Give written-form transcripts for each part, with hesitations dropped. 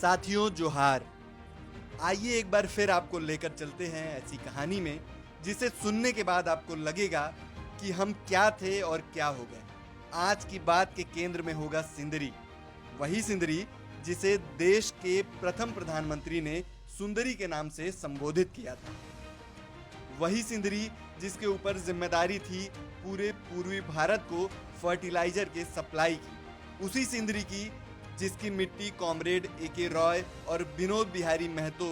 साथियों जोहार। आइए एक बार फिर आपको लेकर चलते हैं ऐसी कहानी में जिसे सुनने के बाद आपको लगेगा कि हम क्या थे और क्या हो गए। आज की बात के केंद्र में होगा सिंदरी, वही सिंदरी जिसे देश के प्रथम प्रधानमंत्री ने सुंदरी के नाम से संबोधित किया था। वही सिंदरी जिसके ऊपर जिम्मेदारी थी पूरे पूर्वी भारत को फर्टिलाइजर के सप्लाई की। उसी सिंदरी की जिसकी मिट्टी कॉमरेड ए.के. रॉय और विनोद बिहारी महतो,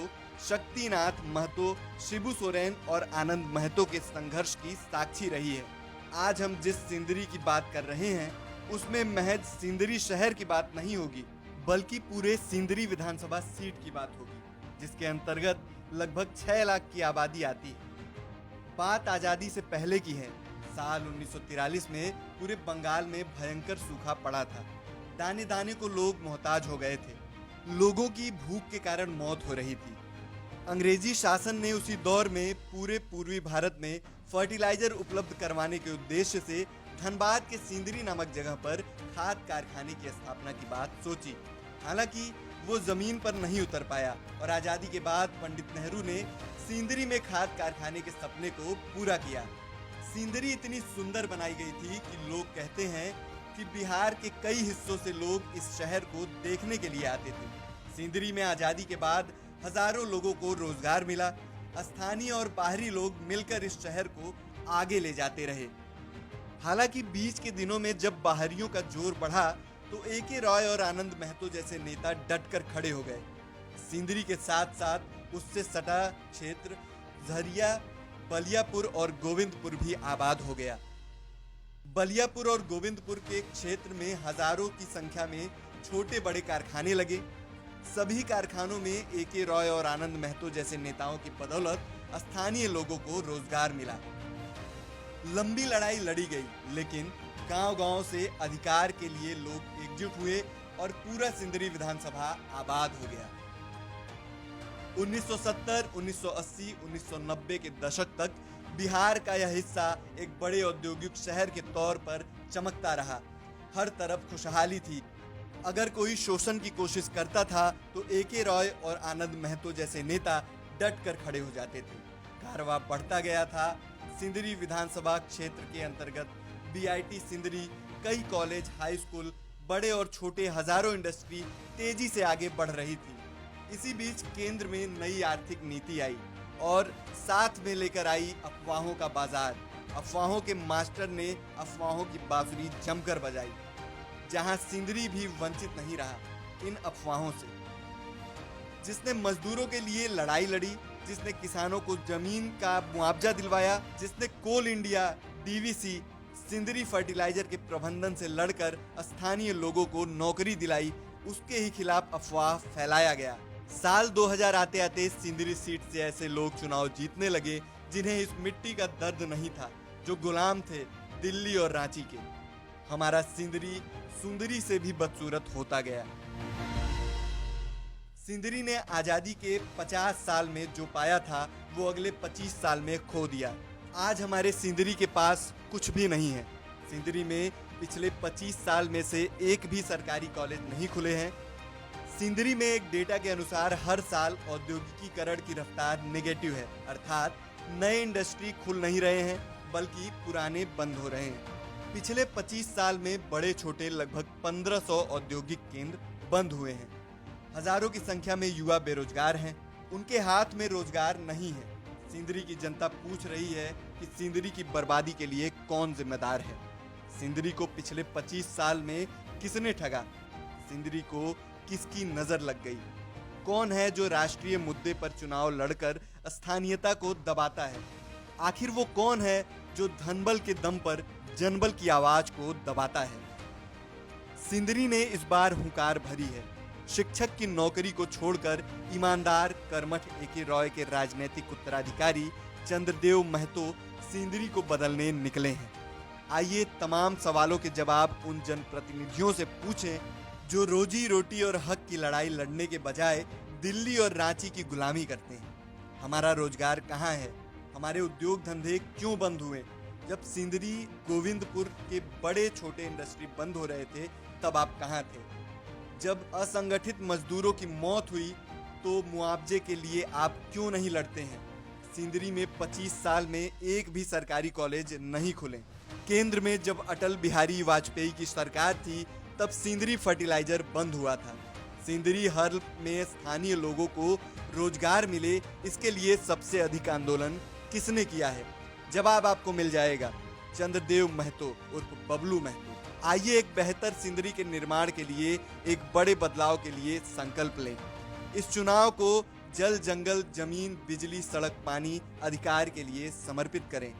शक्तिनाथ महतो, शिबू सोरेन और आनंद महतो के संघर्ष की साक्षी रही है। आज हम जिस सिंदरी की बात कर रहे हैं उसमें महज सिंदरी शहर की बात नहीं होगी, बल्कि पूरे सिंदरी विधानसभा सीट की बात होगी, जिसके अंतर्गत लगभग 6 लाख की आबादी आती है। बात आजादी से पहले की है। साल 1943 में पूरे बंगाल में भयंकर सूखा पड़ा था। दाने दाने को लोग मोहताज हो गए थे। लोगों की भूख के कारण मौत हो रही थी। अंग्रेजी शासन ने उसी दौर में पूरे पूर्वी भारत में फर्टिलाइजर उपलब्ध करवाने के उद्देश्य से धनबाद के सिंदरी नामक जगह पर खाद कारखाने की स्थापना की बात सोची। हालांकि वो जमीन पर नहीं उतर पाया और आजादी के बाद पंडित नेहरू ने सिंदरी में खाद कारखाने के सपने को पूरा किया। सिंदरी इतनी सुंदर बनाई गई थी कि लोग कहते हैं कि बिहार के कई हिस्सों से लोग इस शहर को देखने के लिए आते थे। सिंदरी में आजादी के बाद हजारों लोगों को रोजगार मिला। स्थानीय और बाहरी लोग मिलकर इस शहर को आगे ले जाते रहे। हालांकि बीच के दिनों में जब बाहरियों का जोर बढ़ा तो ए.के. रॉय और आनंद महतो जैसे नेता डटकर खड़े हो गए। सिंदरी के साथ साथ उससे सटा क्षेत्र झरिया, बलियापुर और गोविंदपुर भी आबाद हो गया। बलियापुर और गोविंदपुर के क्षेत्र में हजारों की संख्या में छोटे बड़े कारखाने लगे। सभी कारखानों में ए.के. रॉय और आनंद महतो जैसे नेताओं की बदौलत स्थानीय लोगों को रोजगार मिला। लंबी लड़ाई लड़ी गई, लेकिन गांव-गांव से अधिकार के लिए लोग एकजुट हुए और पूरा सिंदरी विधानसभा आबाद हो गया। 1970, 1980, 1990 के दशक तक बिहार का यह हिस्सा एक बड़े औद्योगिक शहर के तौर पर चमकता रहा। हर तरफ खुशहाली थी। अगर कोई शोषण की कोशिश करता था तो ए.के. रॉय और आनंद महतो जैसे नेता डट कर खड़े हो जाते थे। कारवां बढ़ता गया था। सिंदरी विधानसभा क्षेत्र के अंतर्गत बीआईटी सिंदरी, कई कॉलेज, हाई स्कूल, बड़े और छोटे हजारों इंडस्ट्री तेजी से आगे बढ़ रही थी। इसी बीच केंद्र में नई आर्थिक नीति आई और साथ में लेकर आई अफवाहों का बाजार। अफवाहों के मास्टर ने अफवाहों की बांसुरी जमकर बजाई। जहां सिंदरी भी वंचित नहीं रहा इन अफवाहों से। जिसने मजदूरों के लिए लड़ाई लड़ी, जिसने किसानों को जमीन का मुआवजा दिलवाया, जिसने कोल इंडिया, डीवीसी, सिंदरी फर्टिलाइजर के प्रबंधन से लड़कर स्थानीय लोगों को नौकरी दिलाई, उसके ही खिलाफ अफवाह फैलाया गया। साल 2000 आते आते सिंदरी सीट से ऐसे लोग चुनाव जीतने लगे जिन्हें इस मिट्टी का दर्द नहीं था, जो गुलाम थे दिल्ली और रांची के। हमारा सिंदरी सुंदरी से भी बदसूरत होता गया। सिंदरी ने आजादी के 50 साल में जो पाया था वो अगले 25 साल में खो दिया। आज हमारे सिंदरी के पास कुछ भी नहीं है। सिंदरी में पिछले 25 साल में से एक भी सरकारी कॉलेज नहीं खुले हैं। सिंदरी में एक डेटा के अनुसार हर साल औद्योगिकीकरण की रफ्तार नेगेटिव है, अर्थात नए इंडस्ट्री खुल नहीं रहे हैं बल्कि पुराने बंद हो रहे हैं। पिछले 25 साल में बड़े छोटे लगभग 1500 औद्योगिक केंद्र बंद हुए हैं। हजारों की संख्या में युवा बेरोजगार हैं, उनके हाथ में रोजगार नहीं है। सिंदरी की जनता पूछ रही है कि सिंदरी की बर्बादी के लिए कौन जिम्मेदार है। सिंदरी को पिछले 25 साल में किसने ठगा? सिंदरी को किसकी नजर लग गई? कौन है जो राष्ट्रीय मुद्दे पर चुनाव लड़कर स्थानीयता को दबाता है? आखिर वो कौन है जो धनबल के दम पर जनबल की आवाज को दबाता है? सिंदरी ने इस बार हुंकार भरी है। शिक्षक की नौकरी को छोड़कर ईमानदार कर्मठ ए.के. रॉय के राजनीतिक उत्तराधिकारी चंद्रदेव महतो सिंदरी को बदलने निकले हैं। आइए तमाम सवालों के जवाब उन जनप्रतिनिधियों से पूछें जो रोजी रोटी और हक की लड़ाई लड़ने के बजाय दिल्ली और रांची की गुलामी करते हैं। हमारा रोजगार कहाँ है? हमारे उद्योग धंधे क्यों बंद हुए? जब सिंदरी, गोविंदपुर के बड़े छोटे इंडस्ट्री बंद हो रहे थे तब आप कहाँ थे? जब असंगठित मजदूरों की मौत हुई तो मुआवजे के लिए आप क्यों नहीं लड़ते हैं? सिंदरी में 25 साल में एक भी सरकारी कॉलेज नहीं खुले। केंद्र में जब अटल बिहारी वाजपेयी की सरकार थी तब सिंदरी फर्टिलाइजर बंद हुआ था। सिंदरी हर में स्थानीय लोगों को रोजगार मिले, इसके लिए सबसे अधिक आंदोलन किसने किया है? जवाब आपको मिल जाएगा, चंद्रदेव महतो उर्फ बबलू महतो। आइए एक बेहतर सिंदरी के निर्माण के लिए, एक बड़े बदलाव के लिए संकल्प लें। इस चुनाव को जल, जंगल, जमीन, बिजली, सड़क, पानी अधिकार के लिए समर्पित करें।